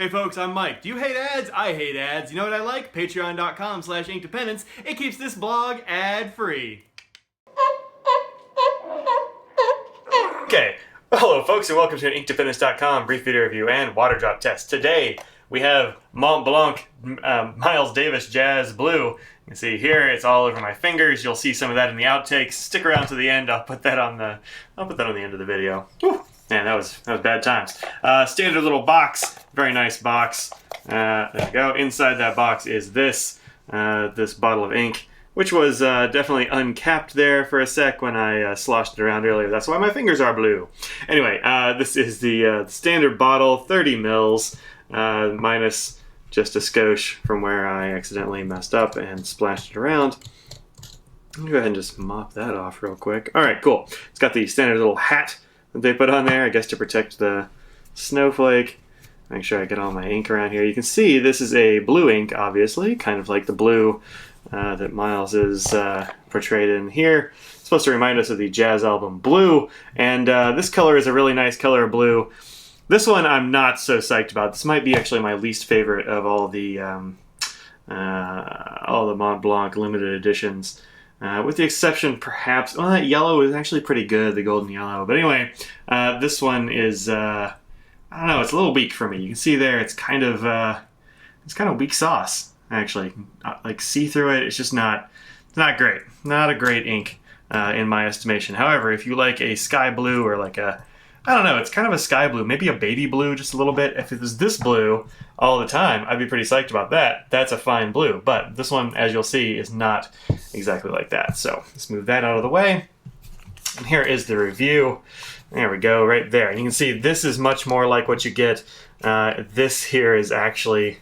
Hey folks, I'm Mike. Do you hate ads? I hate ads. You know what I like? Patreon.com/Inkdependence. It keeps this blog ad-free. Okay. Hello folks and welcome to an Inkdependence.com brief video review and water drop test. Today we have Montblanc Miles Davis Jazz Blue. You can see here it's all over my fingers. You'll see some of that in the outtakes. Stick around to the end. I'll put that on the end of the video. Whew. Man, that was bad times. Standard little box, very nice box. There we go. Inside that box is this bottle of ink, which was definitely uncapped there for a sec when I sloshed it around earlier. That's why my fingers are blue. Anyway, this is the standard bottle, 30 mils, minus just a skosh from where I accidentally messed up and splashed it around. Let me go ahead and just mop that off real quick. All right, cool. It's got the standard little hat that they put on there, I guess to protect the snowflake. Make sure I get all my ink around here. You can see this is a blue ink, obviously, kind of like the blue that Miles is portrayed in here. It's supposed to remind us of the Jazz album Blue, and this color is a really nice color of blue. This one I'm not so psyched about. This might be actually my least favorite of all the Montblanc limited editions. With the exception, perhaps, well, that yellow is actually pretty good, the golden yellow. But anyway, this one is, I don't know, it's a little weak for me. You can see there, it's kind of weak sauce, actually. Like, see through it, it's just not great. Not a great ink, in my estimation. However, if you like a sky blue or like a, I don't know, it's kind of a sky blue, maybe a baby blue just a little bit. If it was this blue all the time, I'd be pretty psyched about that. That's a fine blue. But this one, as you'll see, is not exactly like that. So let's move that out of the way. And here is the review. There we go, right there. And you can see this is much more like what you get. This here is actually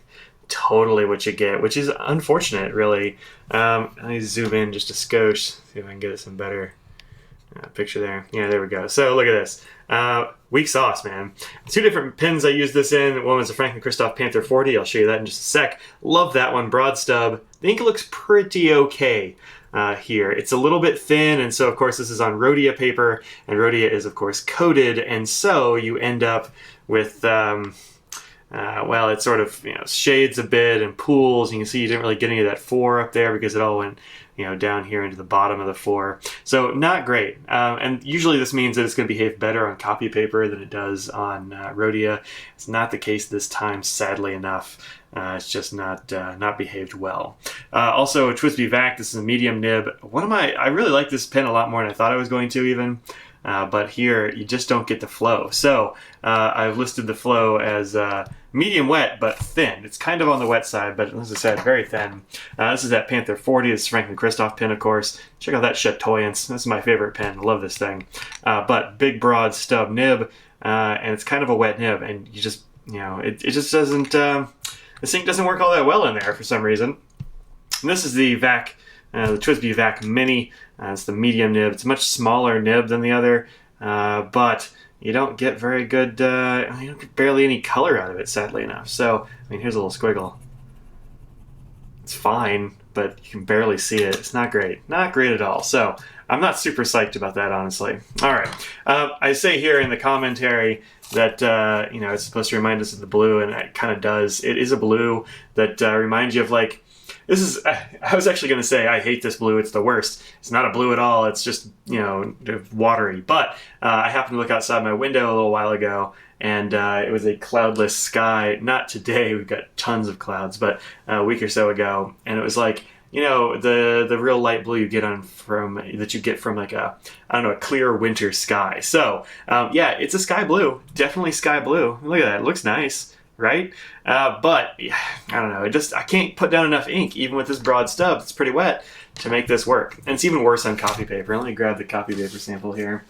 totally what you get, which is unfortunate, really. Let me zoom in just a skosh, see if I can get it some better. Picture there. Yeah, there we go. So look at this. Weak sauce, man. Two different pins I used this in. One was a Franklin Christoph Panther 40. I'll show you that in just a sec. Love that one. Broad stub. The ink looks pretty okay here. It's a little bit thin, and so of course this is on Rhodia paper, and Rhodia is of course coated, and so you end up with well, it sort of, shades a bit and pools. You can see you didn't really get any of that 4 up there because it all went, down here into the bottom of the 4. So not great. And usually this means that it's going to behave better on copy paper than it does on Rhodia. It's not the case this time, sadly enough. It's just not behaved well. Also, a TWSBI Vac. This is a medium nib. I really like this pen a lot more than I thought I was going to even. But here, you just don't get the flow. So I've listed the flow as medium wet, but thin. It's kind of on the wet side, but as I said, very thin. This is that Panther 40. This is Franklin Christoph pen, of course. Check out that chatoyance. This is my favorite pen. I love this thing. But big, broad stub nib, and it's kind of a wet nib, and you just, it just doesn't, this ink doesn't work all that well in there for some reason. And this is the Vac, the TWSBI Vac Mini. It's the medium nib. It's a much smaller nib than the other, but you don't get very good, you don't get barely any color out of it, sadly enough. So, here's a little squiggle. It's fine, but you can barely see it. It's not great. Not great at all. So, I'm not super psyched about that, honestly. All right. I say here in the commentary that, it's supposed to remind us of the blue, and it kind of does. It is a blue that reminds you of, like, this is, I was actually going to say, I hate this blue, it's the worst. It's not a blue at all, it's just, watery. But I happened to look outside my window a little while ago, and it was a cloudless sky. Not today, we've got tons of clouds, but a week or so ago. And it was like, the real light blue you get from like a clear winter sky. So, yeah, it's a sky blue, definitely sky blue. Look at that, it looks nice. Right? But I don't know. I can't put down enough ink, even with this broad stub. It's pretty wet to make this work. And it's even worse on copy paper. Let me grab the copy paper sample here.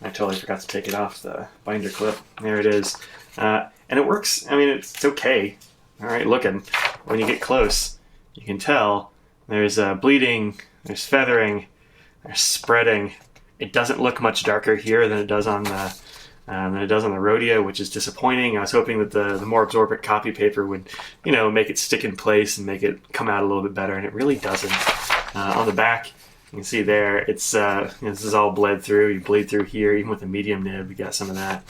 I totally forgot to take it off the binder clip. There it is. And it works. It's okay. All right, looking. When you get close, you can tell there's bleeding, there's feathering, there's spreading. It doesn't look much darker here than it does on the Rhodia, which is disappointing. I was hoping that the more absorbent copy paper would, make it stick in place and make it come out a little bit better, and it really doesn't. On the back, you can see there, it's this is all bled through. You bleed through here, even with the medium nib, you got some of that.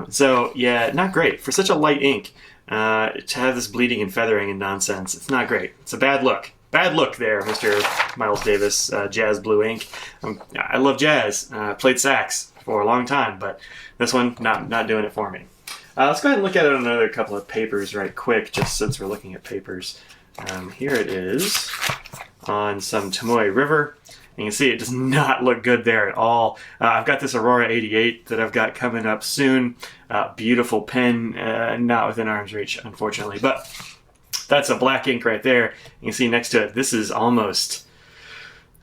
So yeah, not great for such a light ink to have this bleeding and feathering and nonsense. It's not great. It's a bad look. Bad look there, Mr. Miles Davis, Jazz Blue ink. I love jazz. Played sax for a long time, but this one not doing it for me. Let's go ahead and look at it on another couple of papers right quick, just since we're looking at papers. Here it is on some Tomoe River. And you can see it does not look good there at all. I've got this Aurora 88 that I've got coming up soon. Beautiful pen, not within arm's reach, unfortunately. But that's a black ink right there. You can see next to it, this is almost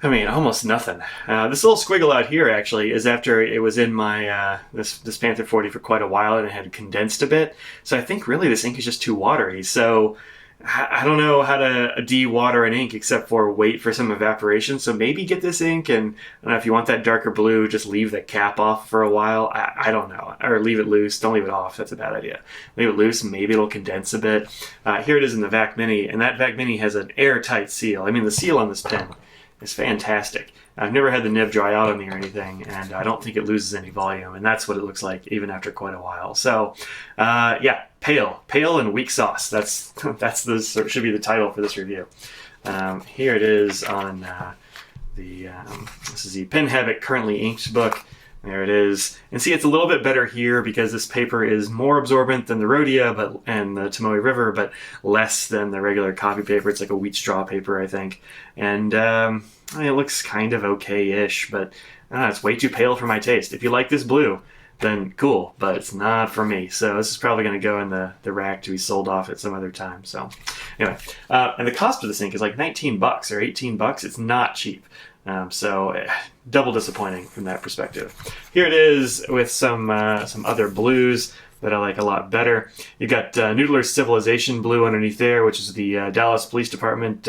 nothing. This little squiggle out here actually is after it was in my this Panther 40 for quite a while and it had condensed a bit. So I think really this ink is just too watery. So I don't know how to de-water an ink except for wait for some evaporation. So maybe get this ink and I don't know if you want that darker blue, just leave the cap off for a while. I don't know. Or leave it loose. Don't leave it off. That's a bad idea. Leave it loose. Maybe it'll condense a bit. Here it is in the Vac Mini. And that Vac Mini has an airtight seal. I mean, the seal on this pen is fantastic. I've never had the nib dry out on me or anything, and I don't think it loses any volume, and that's what it looks like even after quite a while. So, yeah, pale and weak sauce. That's should be the title for this review. Here it is on this is the Pen Habit Currently Inked book. There it is. And see, it's a little bit better here because this paper is more absorbent than the Rhodia and the Tomoe River, but less than the regular copy paper. It's like a wheat straw paper, I think. And it looks kind of okay-ish, but it's way too pale for my taste. If you like this blue, then cool, but it's not for me. So this is probably going to go in the rack to be sold off at some other time. So anyway, and the cost of this ink is like $19 or $18. It's not cheap. So double disappointing from that perspective. Here it is with some other blues that I like a lot better. You've got Noodler's Civilization blue underneath there, which is the Dallas Police Department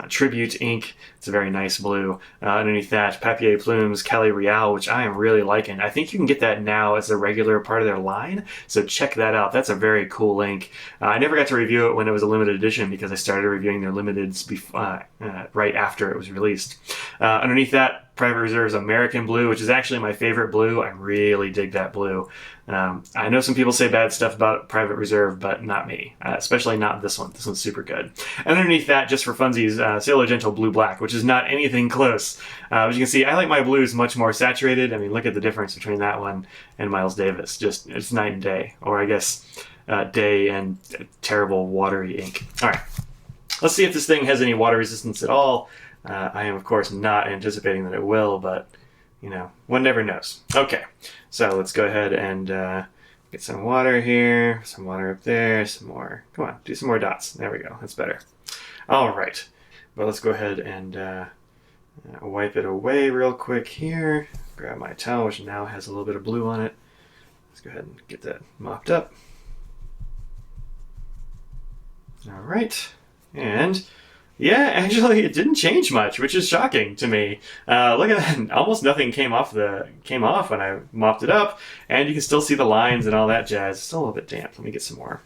tribute ink. It's a very nice blue. Underneath that, Papier Plume's Cali Real, which I am really liking. I think you can get that now as a regular part of their line, so check that out. That's a very cool ink. I never got to review it when it was a limited edition because I started reviewing their limiteds right after it was released. Underneath that, Private Reserve's American Blue, which is actually my favorite blue. I really dig that blue. I know some people say bad stuff about Private Reserve, but not me. Especially not this one. This one's super good. And underneath that, just for funsies, Sailor Gentle Blue Black, which is not anything close. As you can see, I like my blues much more saturated. I mean, look at the difference between that one and Miles Davis. Just, it's night and day. Or I guess day and terrible watery ink. All right. Let's see if this thing has any water resistance at all. I am, of course, not anticipating that it will, but, you know, one never knows. Okay, so let's go ahead and get some water here, some water up there, some more. Come on, do some more dots. There we go. That's better. All right. Well, let's go ahead and wipe it away real quick here. Grab my towel, which now has a little bit of blue on it. Let's go ahead and get that mopped up. All right. And yeah, actually, it didn't change much, which is shocking to me. Look at that. Almost nothing came off when I mopped it up, and you can still see the lines and all that jazz. It's still a little bit damp. Let me get some more.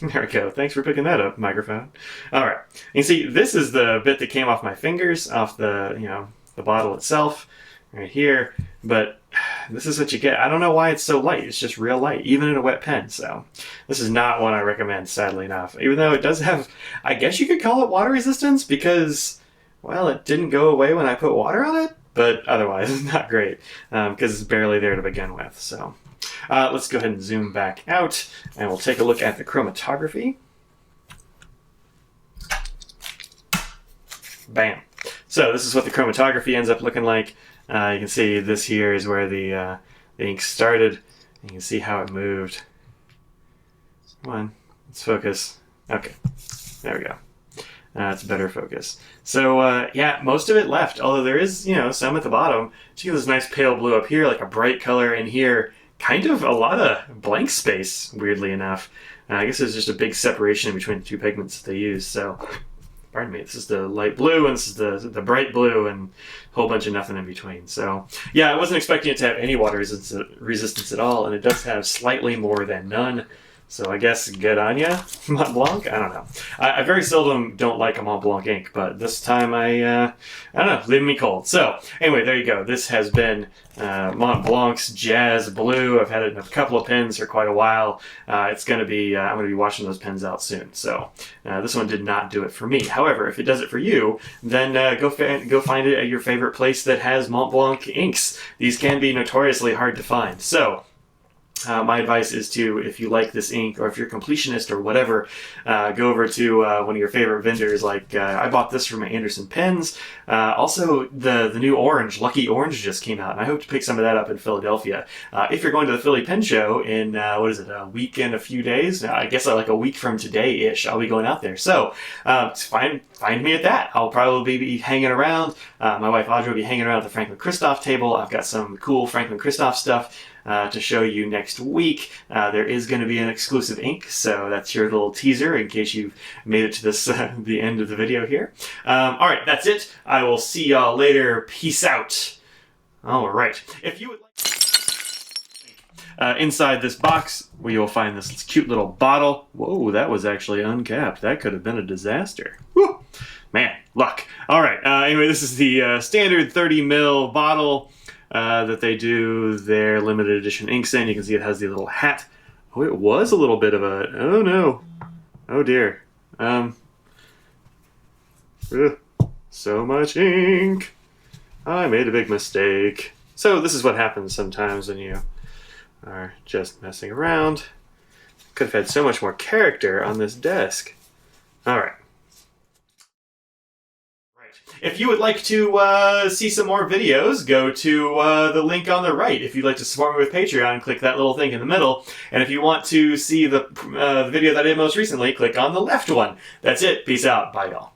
There we go. Thanks for picking that up, microphone. All right. You can see this is the bit that came off my fingers, off the bottle itself, right here. But this is what you get. I don't know why it's so light. It's just real light, even in a wet pen. So this is not one I recommend, sadly enough. Even though it does have, I guess you could call it water resistance because, well, it didn't go away when I put water on it. But otherwise, it's not great because it's barely there to begin with. So let's go ahead and zoom back out, and we'll take a look at the chromatography. Bam. So this is what the chromatography ends up looking like. You can see this here is where the ink started. You can see how it moved. Come on, let's focus. Okay, there we go. It's better focus. So yeah, most of it left, although there is, some at the bottom. See this nice pale blue up here, like a bright color in here. Kind of a lot of blank space, weirdly enough. I guess there's just a big separation between the two pigments that they use. So, pardon me, this is the light blue and this is the bright blue and a whole bunch of nothing in between. So yeah, I wasn't expecting it to have any water resistance at all, and it does have slightly more than none. So I guess good on ya, Montblanc. I don't know. I very seldom don't like a Montblanc ink, but this time I don't know, leaving me cold. So anyway, there you go. This has been Montblanc's Jazz Blue. I've had it in a couple of pens for quite a while. It's going to be I'm going to be washing those pens out soon. So this one did not do it for me. However, if it does it for you, then go find it at your favorite place that has Montblanc inks. These can be notoriously hard to find. So. My advice is to, if you like this ink, or if you're a completionist or whatever, go over to one of your favorite vendors. Like I bought this from Anderson Pens. Also, the new orange, Lucky Orange, just came out, and I hope to pick some of that up in Philadelphia. If you're going to the Philly Pen Show in what is it, a week and a few days? I guess like a week from today-ish, I'll be going out there. So find me at that. I'll probably be hanging around. My wife Audrey will be hanging around at the Franklin Christoph table. I've got some cool Franklin Christoph stuff to show you next week. There is going to be an exclusive ink, so that's your little teaser in case you've made it to this the end of the video here. All right, that's it. I will see y'all later. Peace out. All right. If you would like inside this box, we will find this cute little bottle. Whoa, that was actually uncapped. That could have been a disaster. Woo! Man, luck. All right. Anyway, this is the standard 30 ml bottle that they do their limited edition inks in. You can see it has the little hat. Oh, it was a little bit of a... Oh, no. Oh, dear. So much ink. I made a big mistake. So this is what happens sometimes when you are just messing around. Could have had so much more character on this desk. All right. If you would like to see some more videos, go to the link on the right. If you'd like to support me with Patreon, click that little thing in the middle. And if you want to see the video that I did most recently, click on the left one. That's it. Peace out. Bye, y'all.